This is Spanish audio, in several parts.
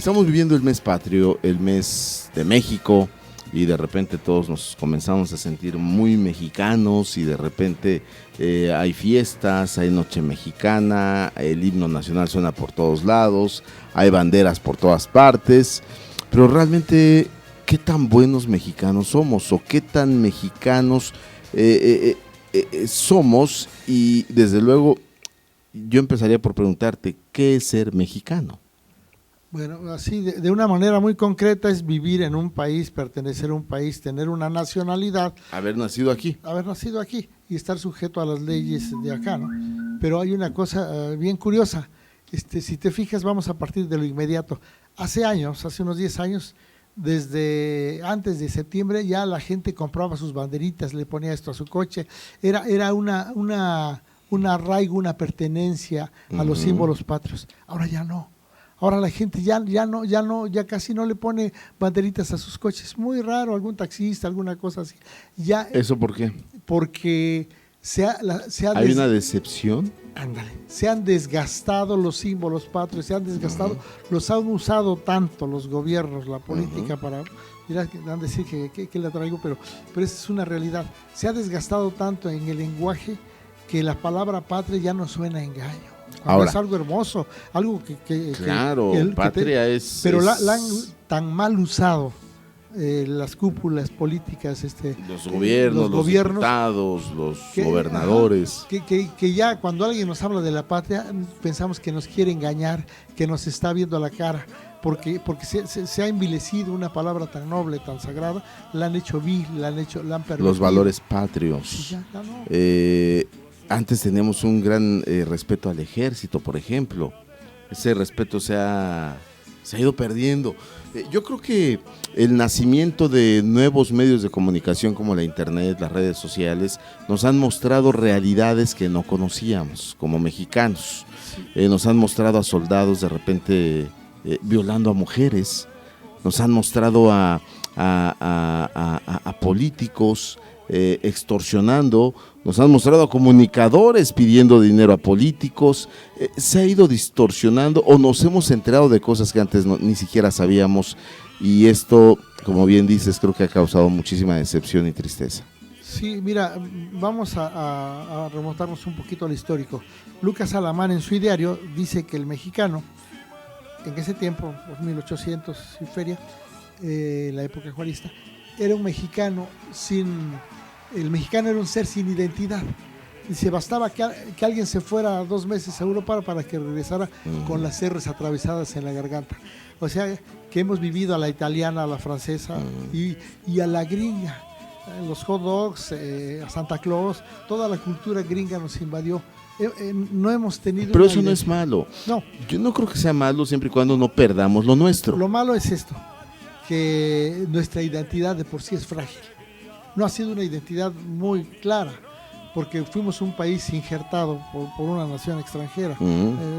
Estamos viviendo el mes patrio, el mes de México, y de repente todos nos comenzamos a sentir muy mexicanos y de repente hay fiestas, hay noche mexicana, el himno nacional suena por todos lados, hay banderas por todas partes, pero realmente, ¿qué tan buenos mexicanos somos o qué tan mexicanos somos? Y desde luego yo empezaría por preguntarte, ¿qué es ser mexicano? Bueno, así de una manera muy concreta es vivir en un país, pertenecer a un país, tener una nacionalidad. Haber nacido aquí. Haber nacido aquí y estar sujeto a las leyes de acá, ¿no? Pero hay una cosa bien curiosa, si te fijas, vamos a partir de lo inmediato. Hace unos 10 años, desde antes de septiembre, ya la gente compraba sus banderitas, le ponía esto a su coche. Era un arraigo, una pertenencia a los símbolos patrios. Ahora ya no. Ahora la gente ya casi no le pone banderitas a sus coches. Muy raro, algún taxista, alguna cosa así. ¿Eso por qué? Porque ¿hay una decepción? Ándale, se han desgastado los símbolos patrios, se han desgastado, los han usado tanto los gobiernos, la política para... Dirás que van a decir que la traigo, pero esa es una realidad. Se ha desgastado tanto en el lenguaje que la palabra patria ya no suena a engaño. Ahora, es algo hermoso, algo claro, patria es... Pero la han tan mal usado las cúpulas políticas, los gobiernos, los diputados, los gobernadores. Que ya cuando alguien nos habla de la patria, pensamos que nos quiere engañar, que nos está viendo a la cara, porque se ha envilecido una palabra tan noble, tan sagrada, la han hecho vil, la han pervertido. Los valores patrios. Sí, ya no. Antes teníamos un gran respeto al ejército, por ejemplo. Ese respeto se ha ido perdiendo. Yo creo que el nacimiento de nuevos medios de comunicación como la internet, las redes sociales, nos han mostrado realidades que no conocíamos como mexicanos. Nos han mostrado a soldados de repente violando a mujeres, nos han mostrado a políticos extorsionando, nos han mostrado a comunicadores pidiendo dinero a políticos. Se ha ido distorsionando o nos hemos enterado de cosas que antes ni siquiera sabíamos, y esto, como bien dices, creo que ha causado muchísima decepción y tristeza. Sí, mira, vamos a remontarnos un poquito al histórico. Lucas Alamán en su ideario dice que el mexicano, en ese tiempo, 1800 y feria, la época juarista, era un mexicano el mexicano era un ser sin identidad. Dice, bastaba que alguien se fuera 2 meses a Europa para que regresara con las cerres atravesadas en la garganta. O sea, que hemos vivido a la italiana, a la francesa y a la gringa. Los hot dogs, a Santa Claus, toda la cultura gringa nos invadió. No hemos tenido... Pero eso no es malo. No. Yo no creo que sea malo siempre y cuando no perdamos lo nuestro. Lo malo es esto, que nuestra identidad de por sí es frágil. No ha sido una identidad muy clara, porque fuimos un país injertado por una nación extranjera.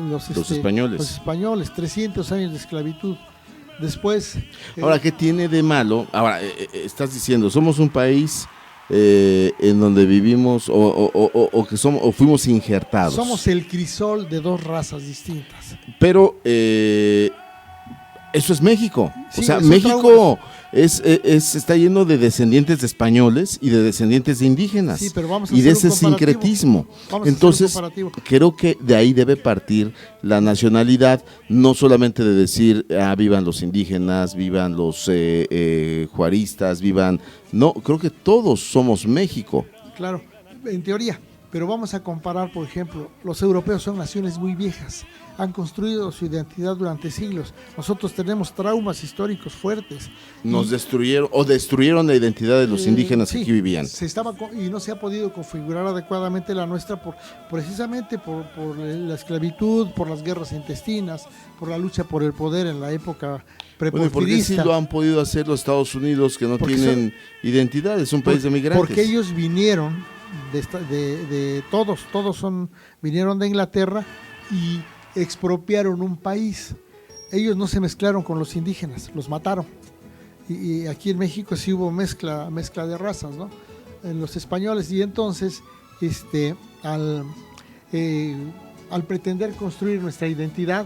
Los españoles. Los españoles, 300 años de esclavitud. Después... Ahora, ¿qué tiene de malo? Ahora, estás diciendo, somos un país en donde vivimos o que somos o fuimos injertados. Somos el crisol de 2 razas distintas. Pero... eso es México. Sí, o sea, México está lleno de descendientes de españoles y de descendientes de indígenas. Sí, pero vamos a y de hacer ese sincretismo. Entonces, creo que de ahí debe partir la nacionalidad, no solamente de decir, vivan los indígenas, vivan los juaristas, vivan... No, creo que todos somos México. Claro, en teoría. Pero vamos a comparar, por ejemplo, los europeos son naciones muy viejas, han construido su identidad durante siglos. Nosotros tenemos traumas históricos fuertes. Nos destruyeron la identidad de los indígenas que aquí vivían. Y no se ha podido configurar adecuadamente la nuestra precisamente por la esclavitud, por las guerras intestinas, por la lucha por el poder en la época preporfirista. ¿Por qué sí lo han podido hacer los Estados Unidos, que no tienen identidad? Es un país de migrantes. Porque ellos vinieron... vinieron de Inglaterra y expropiaron un país. Ellos no se mezclaron con los indígenas, los mataron. Y aquí en México sí hubo mezcla de razas, ¿no? En los españoles. Y entonces, al pretender construir nuestra identidad,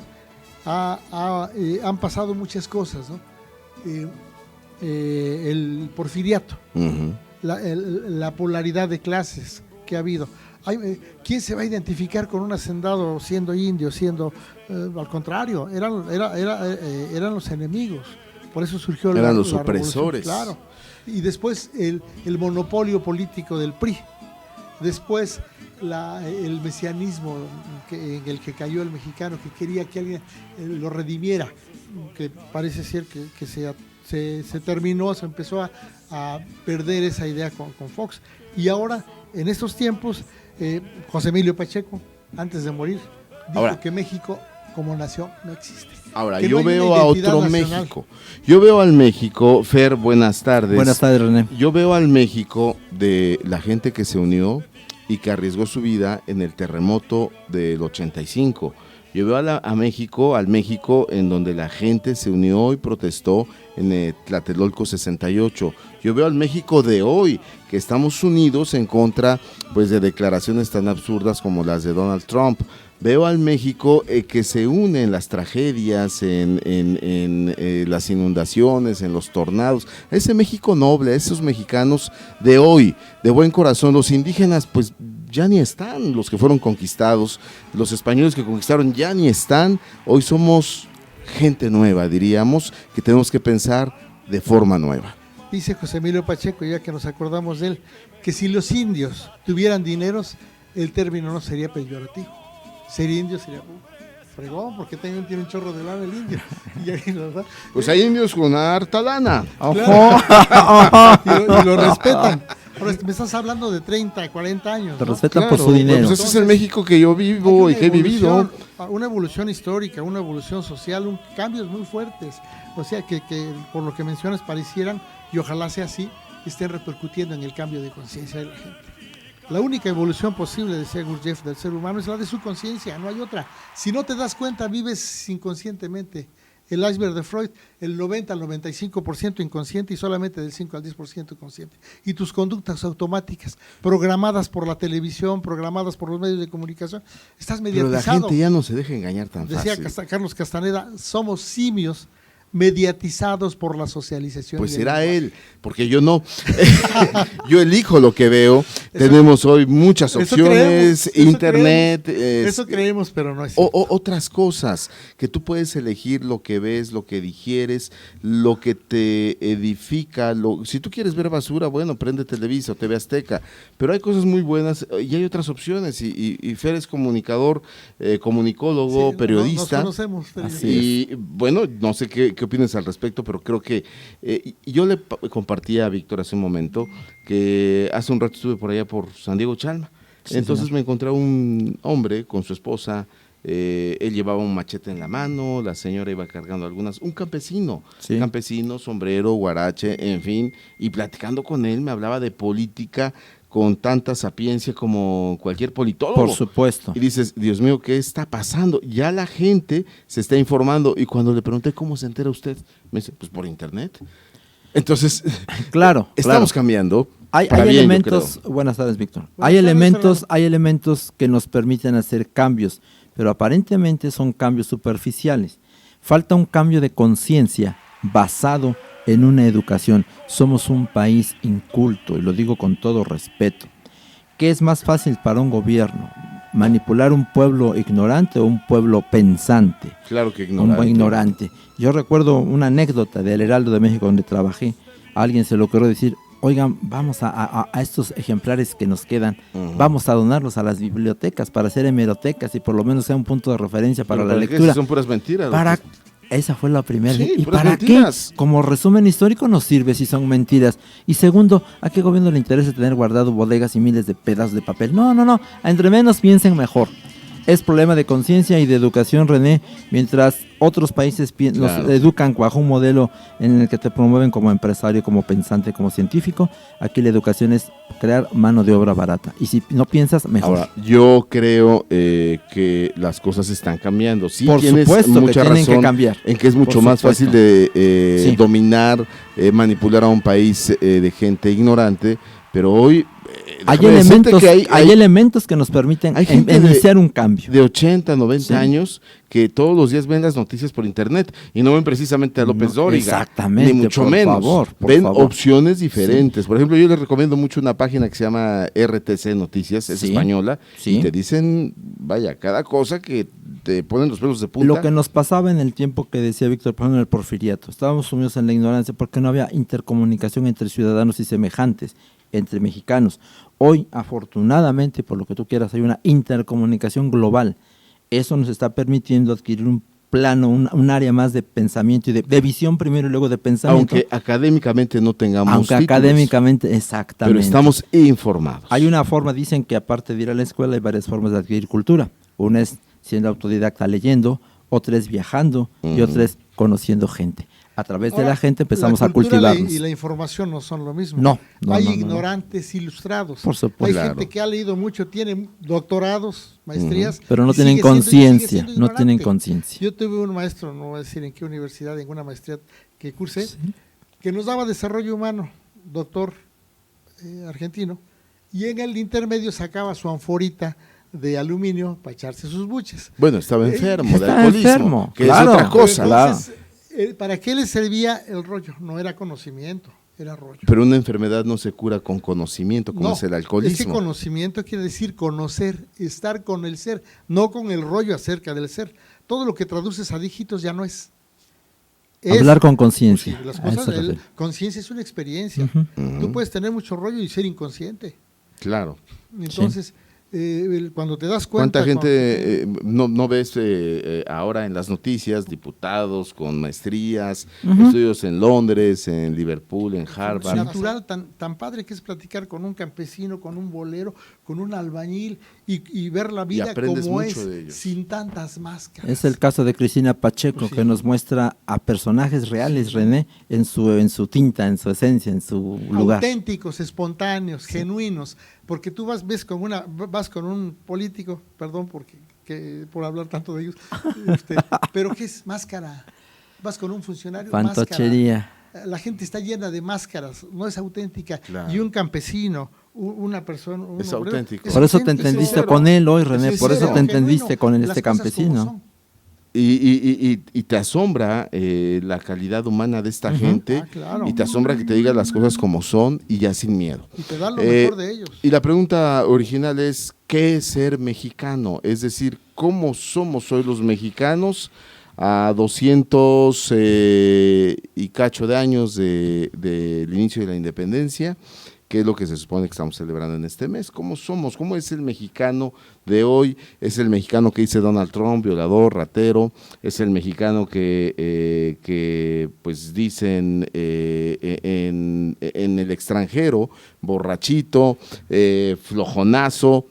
han pasado muchas cosas, ¿no? El porfiriato, la polaridad de clases que ha habido. ¿Quién se va a identificar con un hacendado siendo indio, al contrario, eran los enemigos? Por eso surgió eran los opresores. Claro. Y después el monopolio político del PRI. Después el mesianismo en el que cayó el mexicano, que quería que alguien lo redimiera, que parece ser que se terminó, se empezó a perder esa idea con Fox. Y ahora, en estos tiempos, José Emilio Pacheco, antes de morir, dijo que México como nación no existe. Ahora, yo veo a otro nacional. México. Yo veo al México, Fer, buenas tardes. Buenas tardes, René. Yo veo al México de la gente que se unió y que arriesgó su vida en el terremoto del 85. Yo veo al México en donde la gente se unió y protestó en el Tlatelolco 68. Yo veo al México de hoy, que estamos unidos en contra pues de declaraciones tan absurdas como las de Donald Trump. Veo al México que se une en las tragedias, en las inundaciones, en los tornados. Ese México noble, esos mexicanos de hoy, de buen corazón. Los indígenas pues ya ni están, los que fueron conquistados, los españoles que conquistaron ya ni están. Hoy somos gente nueva, diríamos, que tenemos que pensar de forma nueva. Dice José Emilio Pacheco, ya que nos acordamos de él, que si los indios tuvieran dineros, el término no sería peyorativo. Ser indio sería fregón, porque tiene un chorro de lana el indio. Pues hay indios con harta lana. Claro. y lo respetan. Ahora me estás hablando de 30, 40 años. Te respetan por su dinero. Pues ese es el México que yo vivo y que he vivido. Una evolución histórica, una evolución social, cambios muy fuertes. O sea, que por lo que mencionas parecieran, y ojalá sea así, estén repercutiendo en el cambio de conciencia de la gente. La única evolución posible, decía Gurdjieff, del ser humano es la de su conciencia, no hay otra. Si no te das cuenta, vives inconscientemente. El iceberg de Freud, el 90 al 95% inconsciente y solamente del 5 al 10% consciente. Y tus conductas automáticas, programadas por la televisión, programadas por los medios de comunicación, estás mediatizado. Pero la gente ya no se deja engañar tan fácil. Decía Carlos Castaneda, somos simios mediatizados por la socialización. Pues será él, porque yo no. Yo elijo lo que veo. Tenemos hoy muchas opciones, internet. Eso creemos, pero no es otras cosas, que tú puedes elegir lo que ves, lo que digieres, lo que te edifica. Si tú quieres ver basura, bueno, prende Televisa o TV Azteca, pero hay cosas muy buenas y hay otras opciones. Y Fer es comunicador, comunicólogo, periodista. Nos conocemos. Y bueno, no sé qué opinas al respecto, pero creo que yo le compartí a Víctor hace un momento que hace un rato estuve por allá por San Diego Chalma. Sí, entonces señor. Me encontré a un hombre con su esposa, él llevaba un machete en la mano, la señora iba cargando un campesino, sí. Campesino, sombrero, guarache, en fin, y platicando con él me hablaba de política con tanta sapiencia como cualquier politólogo. Por supuesto. Y dices, Dios mío, ¿qué está pasando? Ya la gente se está informando. Y cuando le pregunté, ¿cómo se entera usted? Me dice, pues por internet. Entonces, claro, estamos cambiando. Hay elementos, buenas tardes, Víctor. Hay elementos que nos permiten hacer cambios, pero aparentemente son cambios superficiales. Falta un cambio de conciencia basado en una educación. Somos un país inculto, y lo digo con todo respeto. ¿Qué es más fácil para un gobierno? ¿Manipular un pueblo ignorante o un pueblo pensante? Claro que ignorante. Un ignorante. Yo recuerdo una anécdota del Heraldo de México donde trabajé. A alguien se le ocurrió decir, oigan, vamos a estos ejemplares que nos quedan, vamos a donarlos a las bibliotecas para hacer hemerotecas y por lo menos sea un punto de referencia para la lectura. Son puras mentiras. Esa fue la primera. Sí, ¿Y para mentiras? ¿Qué? Como resumen histórico no sirve si son mentiras. Y segundo, ¿a qué gobierno le interesa tener guardado bodegas y miles de pedazos de papel? No. Entre menos piensen mejor. Es problema de conciencia y de educación, René. Mientras otros países los educan bajo un modelo en el que te promueven como empresario, como pensante, como científico, aquí la educación es crear mano de obra barata. Y si no piensas, mejor. Ahora, yo creo que las cosas están cambiando. Sí, por tienes supuesto mucha que tienen razón que cambiar. En que es mucho más fácil de dominar, manipular a un país de gente ignorante. Pero hoy Hay déjame decirte elementos, que hay elementos que nos permiten hay gente iniciar un cambio. de 80, 90 Sí. años que todos los días ven las noticias por internet y no ven precisamente a López No, Dóriga. exactamente, Ni mucho por menos. favor, por ven favor. opciones diferentes. Por ejemplo, yo les recomiendo mucho una página que se llama RTC Noticias, es Sí. española, Sí. y te dicen, vaya, cada cosa que te ponen los pelos de punta. Lo que nos pasaba en el tiempo que decía Víctor, por ejemplo, en el porfiriato, estábamos sumidos en la ignorancia porque no había intercomunicación entre ciudadanos y semejantes, entre mexicanos. Hoy, afortunadamente, por lo que tú quieras, hay una intercomunicación global. Eso nos está permitiendo adquirir un plano, un área más de pensamiento y de visión primero y luego de pensamiento. Aunque académicamente no tengamos Aunque títulos, académicamente, exactamente. pero estamos informados. Hay una forma, dicen que aparte de ir a la escuela hay varias formas de adquirir cultura. Una es siendo autodidacta leyendo, otra es viajando y otra es conociendo gente. A través de Ahora, la gente empezamos la a cultura cultivarnos. y la información no son lo mismo. No, Hay no. ignorantes ilustrados. Por supuesto. Hay Claro. gente que ha leído mucho, tiene doctorados, maestrías. Pero no y tienen sigue siendo conciencia, no ignorante. tienen conciencia. Yo tuve un maestro, no voy a decir en qué universidad, en una maestría que cursé, que nos daba desarrollo humano, doctor argentino, y en el intermedio sacaba su anforita de aluminio para echarse sus buches. Bueno, estaba enfermo de Estaba alcoholismo, enfermo, que claro. es otra cosa. Entonces, ¿para qué le servía el rollo? No era conocimiento, era rollo. Pero una enfermedad no se cura con conocimiento, como No, es el alcoholismo. Es que conocimiento quiere decir conocer, estar con el ser, no con el rollo acerca del ser. Todo lo que traduces a dígitos ya no es. Hablar con conciencia. Pues sí, las A eso cosas, refiero. conciencia es una experiencia. Ujú. Tú puedes tener mucho rollo y ser inconsciente. Claro. Entonces, cuando te das cuenta... ¿Cuánta gente no ves ahora en las noticias, diputados con maestrías, estudios en Londres, en Liverpool, en Harvard? natural, tan padre que es platicar con un campesino, con un bolero, con un albañil y ver la vida aprendes como mucho es, de ellos. sin tantas máscaras. Es el caso de Cristina Pacheco, Pues sí. que nos muestra a personajes reales, René, en su tinta, en su esencia, en su lugar. Auténticos, espontáneos, genuinos, porque tú vas con un político, perdón por hablar tanto de ellos, pero ¿qué es? Máscara. Vas con un funcionario, Fantochería. máscara. La gente está llena de máscaras, no es auténtica. Claro. Y un campesino, una persona, un Es obrero, auténtico. Por eso te auténtico, entendiste sincero. con él hoy, René, Es por eso sincero, te entendiste genuino, con las este cosas como campesino. son. Y te asombra la calidad humana de esta gente, claro. y te asombra que te diga las cosas como son y ya sin miedo. Y te da lo mejor de ellos. Y la pregunta original es, ¿qué es ser mexicano? Es decir, ¿cómo somos hoy los mexicanos a 200 y cacho de años del inicio de la independencia? ¿Qué es lo que se supone que estamos celebrando en este mes? ¿Cómo somos? ¿Cómo es el mexicano de hoy? ¿Es el mexicano que dice Donald Trump, violador, ratero? ¿Es el mexicano que pues dicen en el extranjero, borrachito, flojonazo,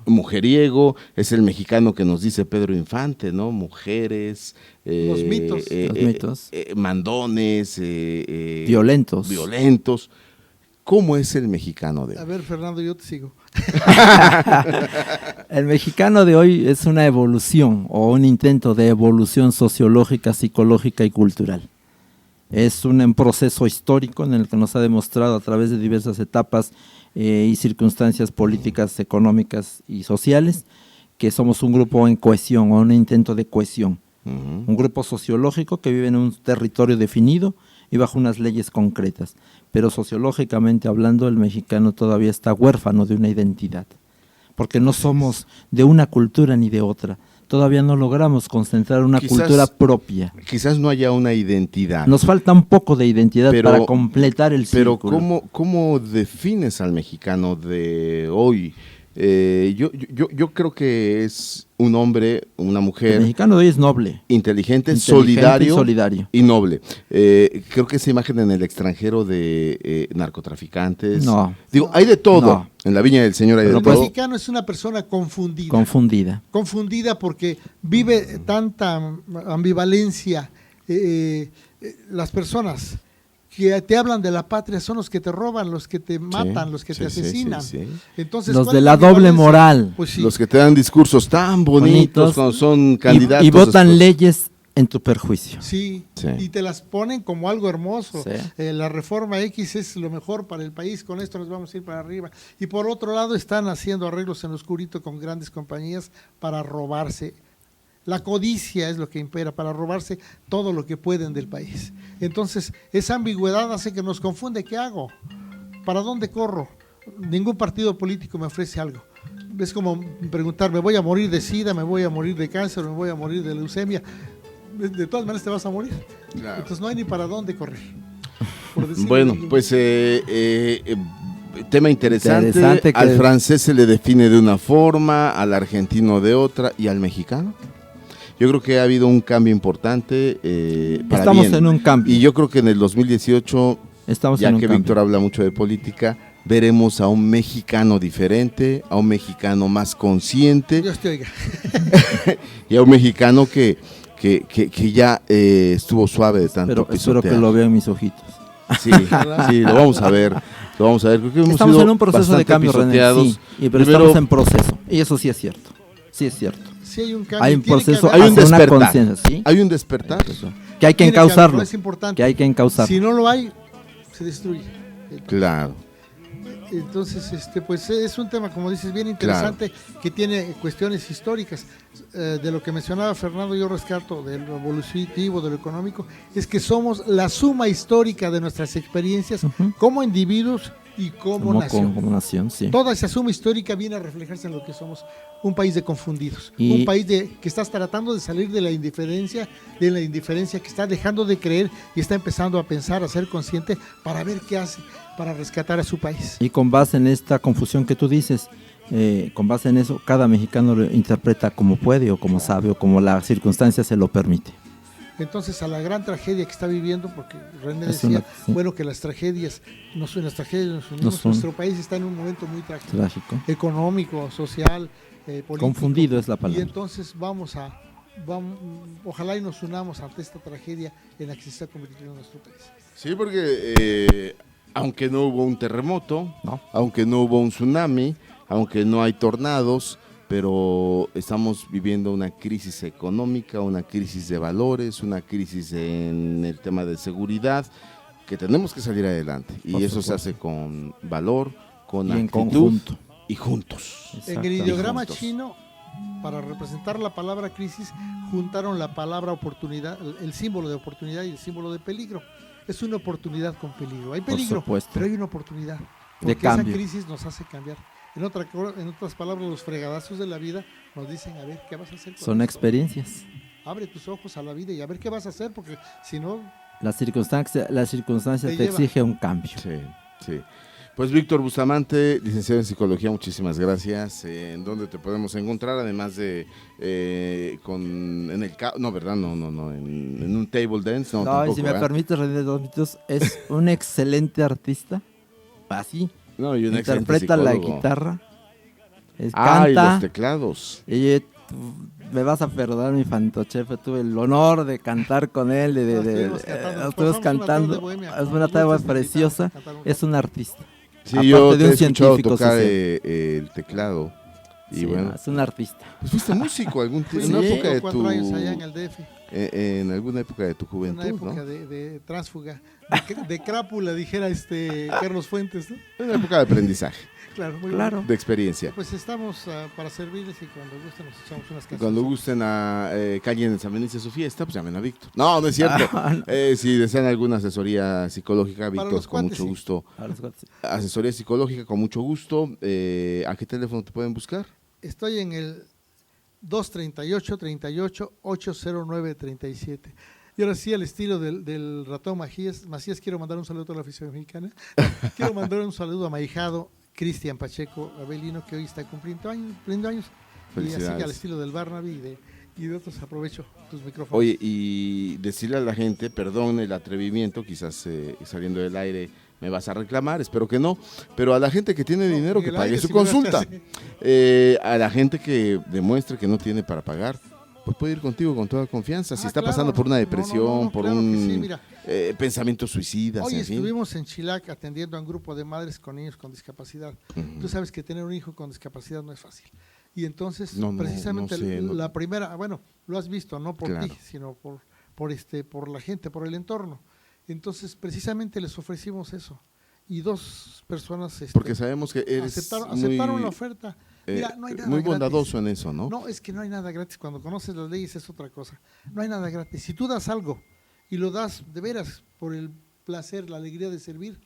mujeriego? Es el mexicano que nos dice Pedro Infante, ¿no? Mujeres, Los mitos. Los mitos. mandones, Violentos. ¿Cómo es el mexicano de A hoy? ver, Fernando, yo te sigo. El mexicano de hoy es una evolución o un intento de evolución sociológica, psicológica y cultural. Es un proceso histórico en el que nos ha demostrado a través de diversas etapas y circunstancias políticas, económicas y sociales que somos un grupo en cohesión o un intento de cohesión. Un grupo sociológico que vive en un territorio definido y bajo unas leyes concretas. Pero sociológicamente hablando, el mexicano todavía está huérfano de una identidad, porque no somos de una cultura ni de otra. Todavía no logramos concentrar una cultura propia. Quizás no haya una identidad. Nos falta un poco de identidad para completar el círculo. Pero ¿cómo defines al mexicano de hoy? Yo creo que es un hombre, una mujer. El mexicano de hoy es noble. Inteligente, y solidario solidario. y noble. Creo que esa imagen en el extranjero de narcotraficantes. No. Digo, hay de todo. No. En la viña del Señor hay de El todo. mexicano es una persona confundida. Confundida. Porque vive tanta ambivalencia. Las personas que te hablan de la patria son los que te roban, los que te matan, los que te asesinan. Sí. Entonces, Los ¿cuál de es la doble ambivalencia? moral. Pues sí. Los que te dan discursos tan bonitos cuando son candidatos. Y votan después. leyes en tu perjuicio. Sí, Sí. y te las ponen como algo hermoso. Sí. La reforma X es lo mejor para el país, con esto nos vamos a ir para arriba. Y por otro lado están haciendo arreglos en lo oscurito con grandes compañías para robarse. La codicia es lo que impera, para robarse todo lo que pueden del país. Entonces, esa ambigüedad hace que nos confunde. ¿Qué hago? ¿Para dónde corro? Ningún partido político me ofrece algo. Es como preguntar, ¿me voy a morir de SIDA, me voy a morir de cáncer, me voy a morir de leucemia? De todas maneras te vas a morir. Claro. Entonces no hay ni para dónde correr. Por decirlo Bueno, de- pues tema interesante. Interesante que- Al francés se le define de una forma, al argentino de otra y al mexicano. Yo creo que ha habido un cambio importante para Estamos bien. en un cambio. Y yo creo que en el 2018, Estamos ya en un que cambio. Víctor habla mucho de política, veremos a un mexicano diferente, a un mexicano más consciente Dios te oiga. y a un mexicano que ya estuvo suave de tanto Pero espero pisotear. que lo vean mis ojitos. Sí, sí, lo vamos a ver. Lo vamos a ver. Creo que hemos Estamos sido en un proceso de bastante cambio, René, pisoteados. sí, pero Primero, estamos en proceso. Y eso sí es cierto. Sí es cierto. Sí hay un cambio. Hay un tiene que proceso, haber- Hay un hacia una despertar. conciencia, ¿sí? Hay un despertar. Que hay que tiene haber, encauzarlo. no es importante. Que hay que encauzarlo. Si no lo hay, se destruye. Claro. Entonces, pues es un tema, como dices, bien interesante, que tiene cuestiones históricas. De lo que mencionaba Fernando, yo rescato de lo evolutivo, de lo económico, es que somos la suma histórica de nuestras experiencias como individuos y como nación. Como nación, sí. Toda esa suma histórica viene a reflejarse en lo que somos, un país de confundidos, Y- un país que está tratando de salir de la indiferencia que está dejando de creer y está empezando a pensar, a ser consciente para ver qué hace para rescatar a su país. Y con base en esta confusión que tú dices, con base en eso, cada mexicano lo interpreta como puede o como sabe o como la circunstancia se lo permite. Entonces, a la gran tragedia que está viviendo, porque René Es decía, una- sí. bueno, que las tragedias nos unimos, son- nuestro país está en un momento muy trágico, Trágico. económico, social, político. Confundido es la palabra. Y entonces ojalá y nos unamos ante esta tragedia en la que se está convirtiendo nuestro país. Sí, porque aunque no hubo un terremoto, No. aunque no hubo un tsunami, aunque no hay tornados, pero estamos viviendo una crisis económica, una crisis de valores, una crisis en el tema de seguridad, que tenemos que salir adelante. Y Por eso se supuesto. hace con valor, con Y en actitud conjunto. y juntos. En el Exactamente. ideograma Juntos. chino, para representar la palabra crisis, juntaron la palabra oportunidad, el símbolo de oportunidad y el símbolo de peligro. Es una oportunidad con peligro. Hay peligro, supuesto. pero hay una oportunidad. De Porque esa cambio. crisis nos hace cambiar. En otras palabras, los fregadazos de la vida nos dicen, a ver, ¿qué vas a hacer con Son esto? experiencias. Abre tus ojos a la vida y a ver qué vas a hacer, porque si no, La circunstancia Te te lleva. exige un cambio. Sí, sí. Pues Víctor Bustamante, licenciado en Psicología, muchísimas gracias. ¿En dónde te podemos encontrar? Además de en el no, ¿verdad? No, en un table dance, no, No, y tampoco, si me ¿verdad? permites, René, 2 minutos, es un excelente artista. Así. No, y un excelente Interpreta la psicólogo. guitarra. Y los Canta. teclados. Y me vas a perdonar, mi fantoche, tuve el honor de cantar con él, Estuvimos cantando. estuvimos Pasamos una tarde cantando, bohemia es con una los tarde dulces preciosa, mexicanos, cantaron. es un artista. Sí, Aparte yo de te un he escuchado científico tocar social. el teclado. Y Sí, bueno, es un artista. pues fuiste músico en Fui una Sí. época de 4 años allá en el DF. en alguna época de tu Una juventud, época ¿no? de tránsfuga, de crápula, dijera Carlos Fuentes, ¿no? Una época de aprendizaje, Claro, muy Claro. de experiencia. bien. Pues estamos para servirles y cuando gusten nos echamos unas canciones. Cuando gusten a que alguien les amenice su fiesta, pues llamen a Víctor. No, no es cierto. Ah, no. Si desean alguna asesoría psicológica, Víctor, los con cuates, mucho sí. gusto. A los cuates. Asesoría psicológica con mucho gusto. ¿A qué teléfono te pueden buscar? Estoy en el 238-38-809-37. Y ahora sí, al estilo del ratón Macías, quiero mandar un saludo a toda la afición mexicana. Quiero mandar un saludo a mi ahijado Cristian Pacheco Abelino, que hoy está cumpliendo años. Y así Felicidades. al estilo del Barnaby y de otros, aprovecho tus micrófonos. Oye, y decirle a la gente, perdón el atrevimiento, quizás saliendo del aire me vas a reclamar, espero que no, pero a la gente que tiene No, dinero en que el pague aire su sí me das consulta. chance. A la gente que demuestre que no tiene para pagar, pues puede ir contigo con toda confianza. Si está Claro. pasando por una No, depresión, por claro que un sí, mira. pensamientos suicidas, Hoy en fin. estuvimos en Chilac atendiendo a un grupo de madres con niños con discapacidad. Ujú. Tú sabes que tener un hijo con discapacidad no es fácil. Y entonces, No, precisamente, no sé, no. la primera, bueno, lo has visto, no por Claro. ti, sino por la gente, por el entorno. Entonces, precisamente les ofrecimos eso. Y dos personas Porque sabemos que eres aceptaron la oferta. Mira, no hay nada muy gratis. bondadoso en eso, ¿no? No, es que no hay nada gratis. Cuando conoces las leyes es otra cosa. No hay nada gratis. Si tú das algo y lo das de veras por el placer, la alegría de servir,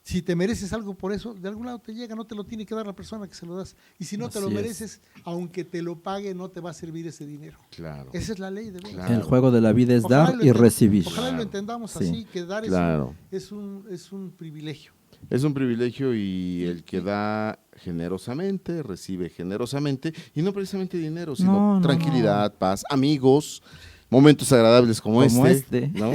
si te mereces algo por eso, de algún lado te llega, no te lo tiene que dar la persona que se lo das. Y si no te lo Así es. mereces, aunque te lo pague, no te va a servir ese dinero. Claro. Esa es la ley de veras. Claro. El juego de la vida es Ojalá dar lo y enten- recibir. Ojalá lo Claro. entendamos Sí. así, que dar Claro. es un privilegio. Es un privilegio y el que da generosamente, recibe generosamente, y no precisamente dinero, sino No, no, tranquilidad, paz, amigos, momentos agradables como, Como este, este. ¿no?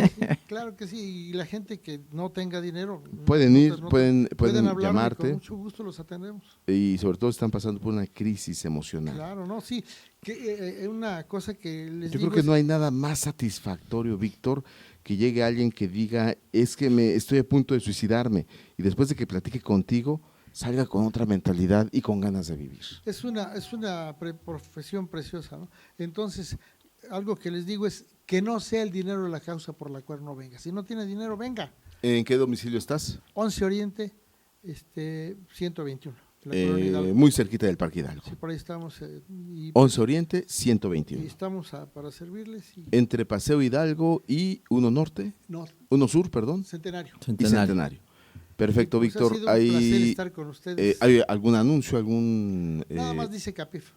Claro que sí, y la gente que no tenga dinero, Pueden ir, nosotros pueden hablarme, llamarte. con mucho gusto los atendemos. Y sobre todo están pasando por una crisis emocional. Claro, no, sí, que una cosa que les Yo digo creo que es- no hay nada más satisfactorio, Víctor, que llegue alguien que diga, es que me estoy a punto de suicidarme, y después de que platique contigo, salga con otra mentalidad y con ganas de vivir. es una profesión preciosa, ¿no? Entonces, algo que les digo es que no sea el dinero la causa por la cual no venga. Si no tiene dinero, venga. ¿En qué domicilio estás? 11 Oriente, 121. La Colonia Hidalgo. Muy cerquita del Parque Hidalgo. Sí, por ahí estamos. Y 11 Oriente, 121. estamos para servirles. Entre Paseo Hidalgo y 1 Norte, No, 1 Sur, perdón, Centenario. y Centenario. Centenario. Perfecto, Pues Víctor. ha sido un placer ¿Hay, estar con ustedes. ¿hay algún anuncio, algún Nada más dice CAPIF,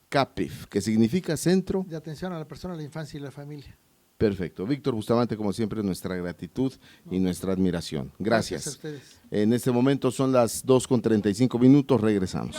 CAPIF, que significa Centro? de atención a la persona, la infancia y la familia. Perfecto. Víctor Bustamante, como siempre, nuestra gratitud y nuestra admiración. A Gracias. ustedes. En este momento son las 2:35 minutos, regresamos.